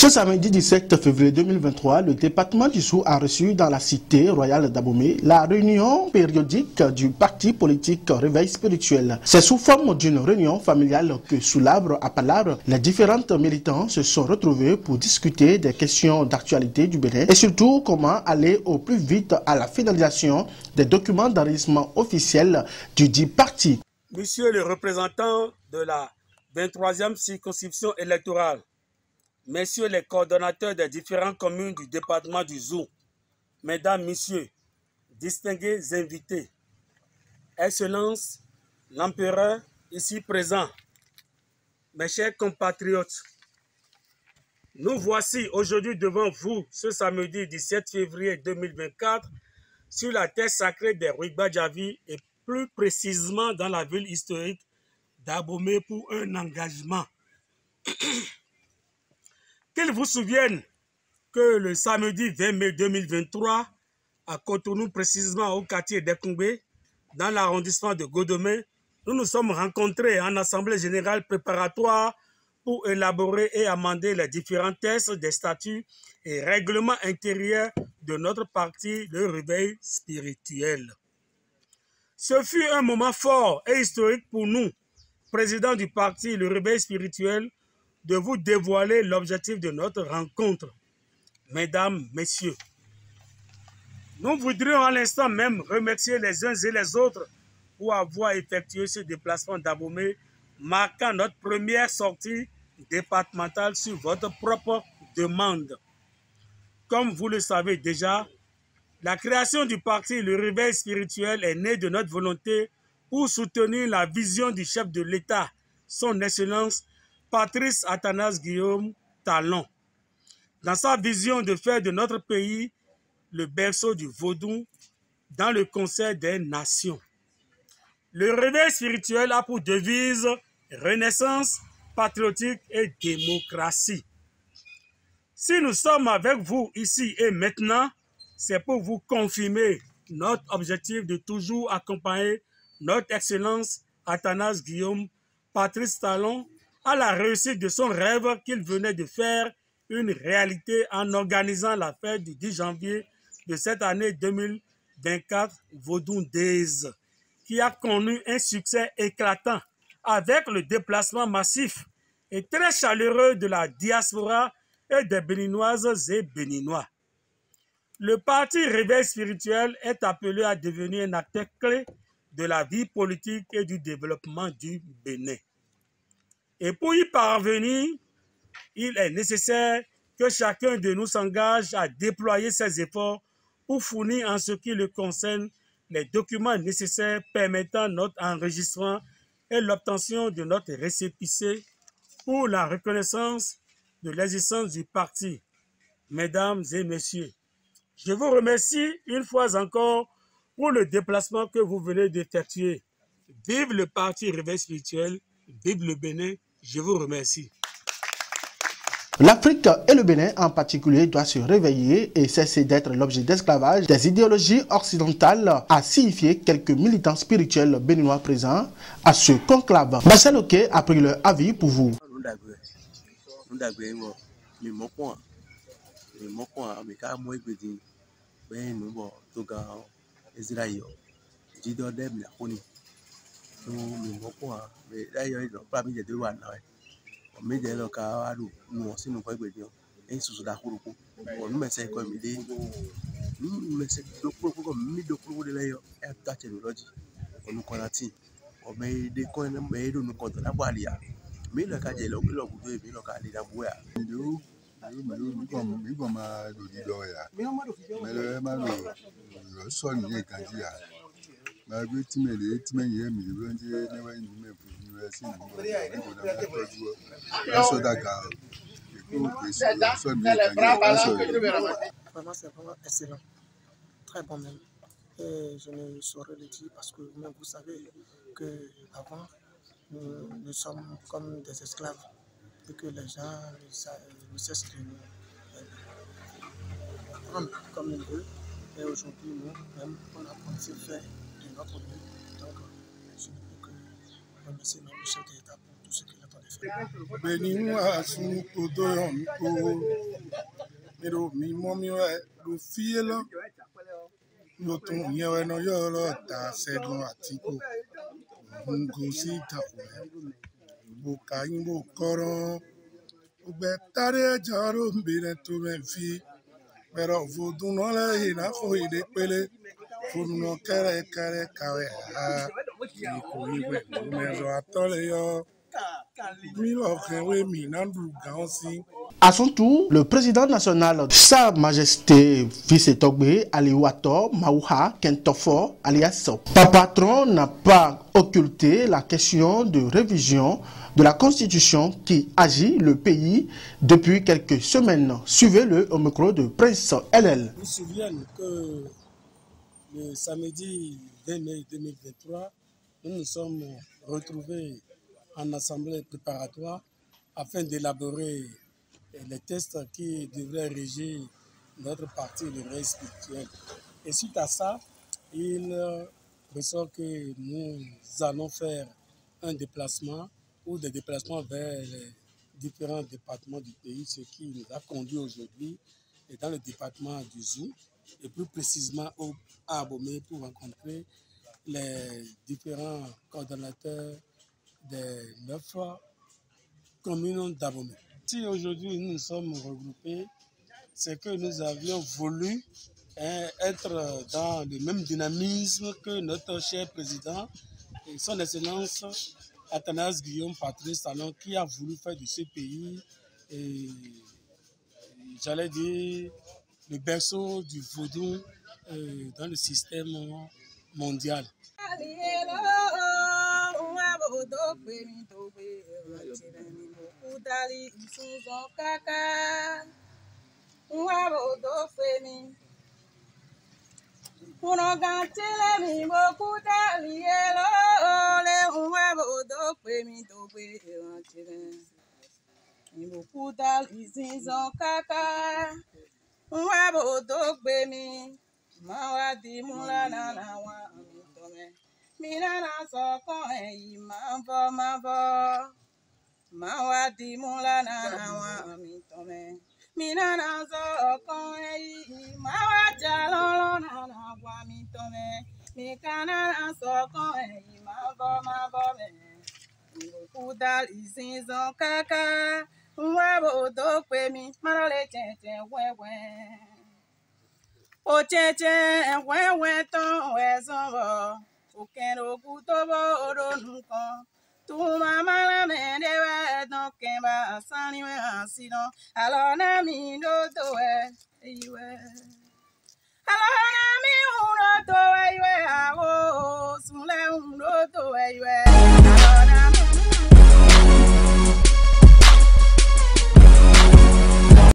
Ce samedi 17 février 2023, le département du Sou a reçu dans la cité royale d'Abomey la réunion périodique du parti politique Réveil spirituel. C'est sous forme d'une réunion familiale que sous l'arbre à palabre, les différents militants se sont retrouvés pour discuter des questions d'actualité du Bénin et surtout comment aller au plus vite à la finalisation des documents d'enregistrement officiel du dit parti. Monsieur le représentant de la 23e circonscription électorale, messieurs les coordonnateurs des différentes communes du département du Zou, mesdames, messieurs, distingués invités, Excellence, l'empereur ici présent, mes chers compatriotes, nous voici aujourd'hui devant vous ce samedi 17 février 2024 sur la terre sacrée des Rouigbadjavi et plus précisément dans la ville historique d'Abomey pour un engagement. Qu'ils vous souviennent que le samedi 20 mai 2023, à Cotonou, précisément au quartier d'Ekongbe, dans l'arrondissement de Godomé, nous nous sommes rencontrés en assemblée générale préparatoire pour élaborer et amender les différents textes des statuts et règlements intérieurs de notre parti, le Réveil spirituel. Ce fut un moment fort et historique pour nous, président du parti, le Réveil spirituel, de vous dévoiler l'objectif de notre rencontre. Mesdames, messieurs, nous voudrions à l'instant même remercier les uns et les autres pour avoir effectué ce déplacement d'Abomey, marquant notre première sortie départementale sur votre propre demande. Comme vous le savez déjà, la création du parti Le Réveil spirituel est née de notre volonté pour soutenir la vision du chef de l'État, son Excellence Patrice Athanase Guillaume Talon, dans sa vision de faire de notre pays le berceau du vaudou dans le concert des nations. Le Réveil spirituel a pour devise Renaissance, patriotique et démocratie. Si nous sommes avec vous ici et maintenant, c'est pour vous confirmer notre objectif de toujours accompagner notre Excellence Athanase Guillaume Patrice Talon à la réussite de son rêve qu'il venait de faire une réalité en organisant la fête du 10 janvier de cette année 2024, Vaudou Days, qui a connu un succès éclatant avec le déplacement massif et très chaleureux de la diaspora et des Béninoises et Béninois. Le parti Réveil spirituel est appelé à devenir un acteur clé de la vie politique et du développement du Bénin. Et pour y parvenir, il est nécessaire que chacun de nous s'engage à déployer ses efforts pour fournir en ce qui le concerne les documents nécessaires permettant notre enregistrement et l'obtention de notre récépissé pour la reconnaissance de l'existence du parti. Mesdames et messieurs, je vous remercie une fois encore pour le déplacement que vous venez d'effectuer. Vive le parti Réveil spirituel, vive le Bénin, je vous remercie. L'Afrique et le Bénin en particulier doivent se réveiller et cesser d'être l'objet d'esclavage des idéologies occidentales, a signifié quelques militants spirituels béninois présents à ce conclave. Marcel Oké a pris leur avis pour vous. Média local nous aussi nous voyons bien et sous la cour on nous met ça comme idée nous met ça comme mid de cour de l'air et ta technologie on nous connaît on met des coins mais nous compte la balia mais le cas de l'eau le goût de le cas de la boue comme mais le mal le son il est quasi ma petit mais les petits mais il est mieux Vraiment, c'est vraiment excellent, très bon même. Et je ne saurais le dire parce que même vous savez qu'avant, nous sommes comme des esclaves et que les gens ne cessent de nous prendre comme ils veulent. Et aujourd'hui, nous-mêmes, on a pensé faire de notre mieux. Donc, je ne peux que remercier notre chef de l'État pour tout ce qu'il attend de faire. Pero no le hina fui de pele funo kere kawe ha ko iwe me zo atole yo mi lo kwe mi nandu gansi. À son tour, le président national, Sa Majesté Fils Togbe Aliwato Maouha Kentofo, alias Papatron, n'a pas occulté la question de révision de la Constitution qui agit le pays depuis quelques semaines. Suivez-le au micro de Prince LL. Je me souviens que le samedi 20 mai 2023, nous nous sommes retrouvés en assemblée préparatoire afin d'élaborer les tests qui devraient régir notre parti, le réveil spirituel. Et suite à ça, il ressort que nous allons faire un déplacement ou des déplacements vers les différents départements du pays, ce qui nous a conduit aujourd'hui dans le département du Zou, et plus précisément à Abomey pour rencontrer les différents coordonnateurs des 9 communes d'Abomey. Si aujourd'hui nous nous sommes regroupés, c'est que nous avions voulu être dans le même dynamisme que notre cher président et son excellence Athanase Guillaume Patrice Talon, qui a voulu faire de ce pays, j'allais dire, le berceau du vaudou dans le système mondial. O cheche wewe ton wezobo ukero kutobo oronukon tu mama la mende we don kemba asani we asino alona mi no do we iwe alona